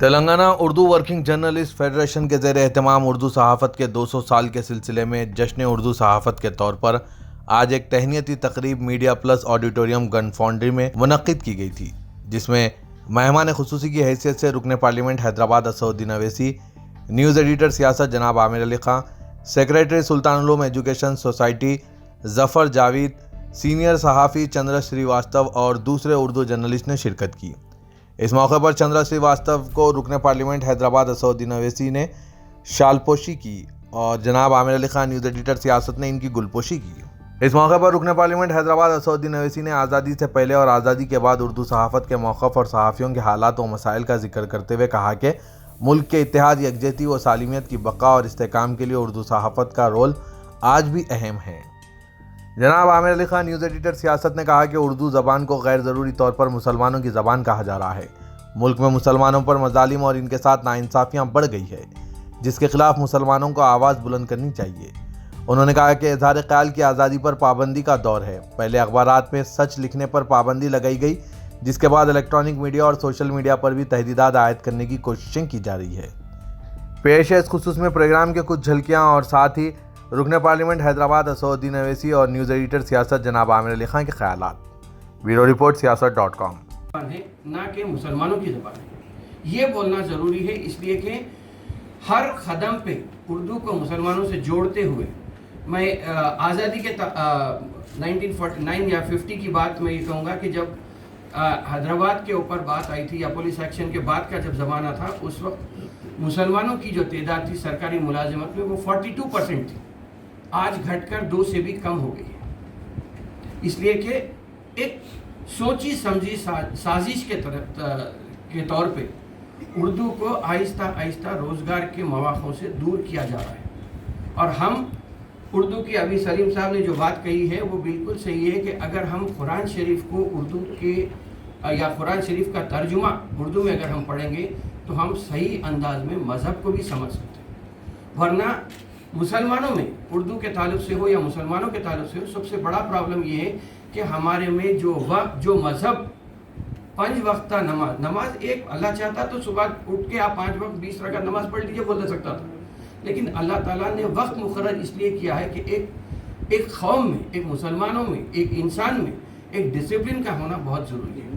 Telangana Urdu working journalist federation کے زیر اہتمام اردو صحافت کے 200 سال کے سلسلے میں جشن اردو صحافت کے طور پر آج ایک تہنیتی تقریب میڈیا پلس آڈیٹوریم گن فاؤنڈری میں منعقد کی گئی تھی، جس میں مہمان خصوصی کی حیثیت سے رکن parliament Hyderabad Asaduddin Owaisi, news editor سیاست جناب عامر علی خان، سیکریٹری سلطان علوم ایجوکیشن سوسائٹی ظفر جاوید، سینئر صحافی چندر سریواستو اور دوسرے اردو جرنلسٹ نے شرکت کی۔ اس موقع پر چندر سریواستو کو رکن پارلیمنٹ حیدرآباد اسدالدین اویسی نے شال پوشی کی اور جناب عامر علی خان نیوز ایڈیٹر سیاست نے ان کی گل پوشی کی۔ اس موقع پر رکن پارلیمنٹ حیدرآباد اسدالدین اویسی نے آزادی سے پہلے اور آزادی کے بعد اردو صحافت کے موقف اور صحافیوں کے حالات و مسائل کا ذکر کرتے ہوئے کہا کہ ملک کے اتحاد، یکجہتی و سالمیت کی بقا اور استحکام کے لیے اردو صحافت کا رول آج بھی اہم ہے۔ جناب عامر علی خان نیوز ایڈیٹر سیاست نے کہا کہ اردو زبان کو غیر ضروری طور پر مسلمانوں کی زبان کہا جا رہا ہے۔ ملک میں مسلمانوں پر مظالم اور ان کے ساتھ ناانصافیاں بڑھ گئی ہے، جس کے خلاف مسلمانوں کو آواز بلند کرنی چاہیے۔ انہوں نے کہا کہ اظہار خیال کی آزادی پر پابندی کا دور ہے۔ پہلے اخبارات میں سچ لکھنے پر پابندی لگائی گئی، جس کے بعد الیکٹرانک میڈیا اور سوشل میڈیا پر بھی تحدیدات عائد کرنے کی کوششیں کی جا رہی ہے۔ پیش ہے اس خصوص میں پروگرام کے کچھ جھلکیاں اور ساتھ ہی رکن پارلیمنٹ حیدرآباد اسدالدین اویسی اور نیوز ایڈیٹر سیاست جناب عامر علی خان کے خیالات۔ بیورو رپورٹ سیاست.com۔ ہے نہ کہ مسلمانوں کی زبان ہے، یہ بولنا ضروری ہے، اس لیے کہ ہر قدم پہ اردو کو مسلمانوں سے جوڑتے ہوئے میں آزادی کے 1949 یا 50 کی بات میں یہ کہوں گا کہ جب حیدرآباد کے اوپر بات آئی تھی یا پولیس ایکشن کے بعد کا جب زمانہ تھا، اس وقت مسلمانوں کی جو تعداد تھی سرکاری ملازمت میں وہ 42% تھی، آج گھٹ کر 2 سے بھی کم ہو گئی ہے۔ اس لیے کہ ایک سوچی سمجھی سازش کے طور پہ اردو کو آہستہ آہستہ روزگار کے مواقع سے دور کیا جا رہا ہے، اور ہم اردو کی ابھی سلیم صاحب نے جو بات کہی ہے وہ بالکل صحیح ہے کہ اگر ہم قرآن شریف کو اردو کے یا قرآن شریف کا ترجمہ اردو میں اگر ہم پڑھیں گے تو ہم صحیح انداز میں مذہب کو بھی سمجھ سکتے ہیں، ورنہ مسلمانوں میں اردو کے تعلق سے ہو یا مسلمانوں کے تعلق سے ہو، سب سے بڑا پرابلم یہ ہے کہ ہمارے میں جو مذہب 5 وقتہ نماز ایک اللہ چاہتا تو صبح اٹھ کے آپ 5 وقت 20 رکعت نماز پڑھ لیجیے بول سکتا تھا، لیکن اللہ تعالیٰ نے وقت مقرر اس لیے کیا ہے کہ ایک قوم میں، ایک مسلمانوں میں، ایک انسان میں ایک ڈسپلن کا ہونا بہت ضروری ہے۔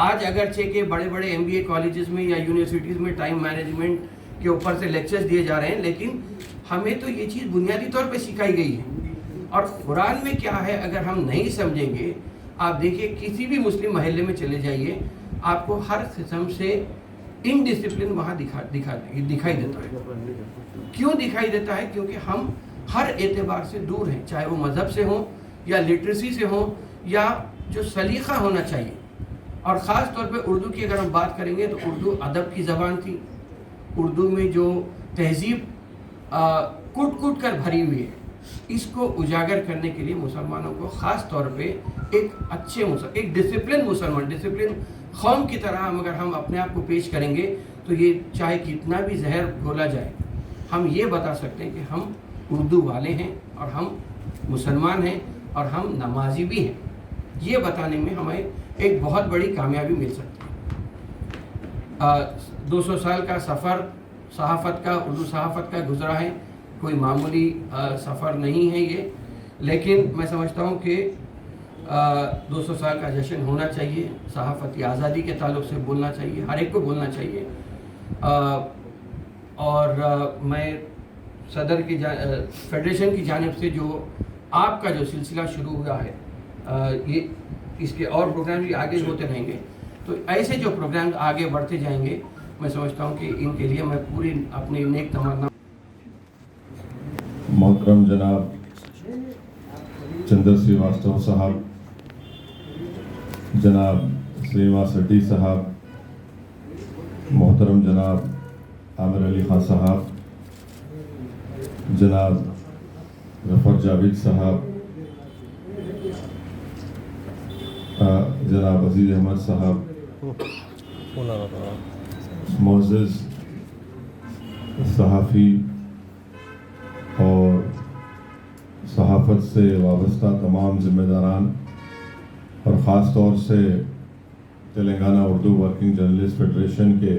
آج اگرچہ کہ بڑے بڑے MBA کالجز میں یا یونیورسٹیز میں ٹائم مینجمنٹ کے اوپر سے لیکچرز دیے جا رہے ہیں، لیکن ہمیں تو یہ چیز بنیادی طور پہ سکھائی گئی ہے، اور قرآن میں کیا ہے اگر ہم نہیں سمجھیں گے، آپ دیکھیں کسی بھی مسلم محلے میں چلے جائیے، آپ کو ہر قسم سے انڈسپلن وہاں دکھائی دیتا ہے۔ کیوں دکھائی دیتا ہے؟ کیونکہ ہم ہر اعتبار سے دور ہیں، چاہے وہ مذہب سے ہوں یا لٹریسی سے ہوں یا جو سلیقہ ہونا چاہیے۔ اور خاص طور پہ اردو کی اگر ہم بات کریں گے تو اردو ادب کی زبان تھی، اردو میں جو تہذیب کٹ کٹ کر بھری ہوئی ہے، اس کو اجاگر کرنے کے لیے مسلمانوں کو خاص طور پہ ایک ڈسپلن قوم کی طرح اگر ہم اپنے آپ کو پیش کریں گے تو یہ چاہے کتنا بھی زہر گھولا جائے، ہم یہ بتا سکتے ہیں کہ ہم اردو والے ہیں اور ہم مسلمان ہیں اور ہم نمازی بھی ہیں۔ یہ بتانے میں ہمیں ایک بہت بڑی کامیابی مل سکتی ہے۔ 200 سال کا سفر صحافت کا، اردو صحافت کا گزرا ہے، کوئی معمولی سفر نہیں ہے یہ، لیکن میں سمجھتا ہوں کہ 200 سال کا جشن ہونا چاہیے، صحافتی آزادی کے تعلق سے بولنا چاہیے، ہر ایک کو بولنا چاہیے۔ اور میں صدر کی فیڈریشن کی جانب سے جو آپ کا جو سلسلہ شروع ہوا ہے، یہ اس کے اور پروگرام بھی آگے ہوتے رہیں گے، تو ایسے جو پروگرام آگے بڑھتے جائیں گے، میں سمجھتا ہوں کہ ان کے لیے میں پوری اپنی نیک تمنا۔ محترم جناب چندر سریواستو صاحب، جناب سریما سٹی صاحب، محترم جناب عامر علی خان صاحب، جناب ظفر جاوید صاحب، جناب عزیز احمد صاحب، معزز صحافی اور صحافت سے وابستہ تمام ذمہ داران، اور خاص طور سے Telangana Urdu working journalist federation کے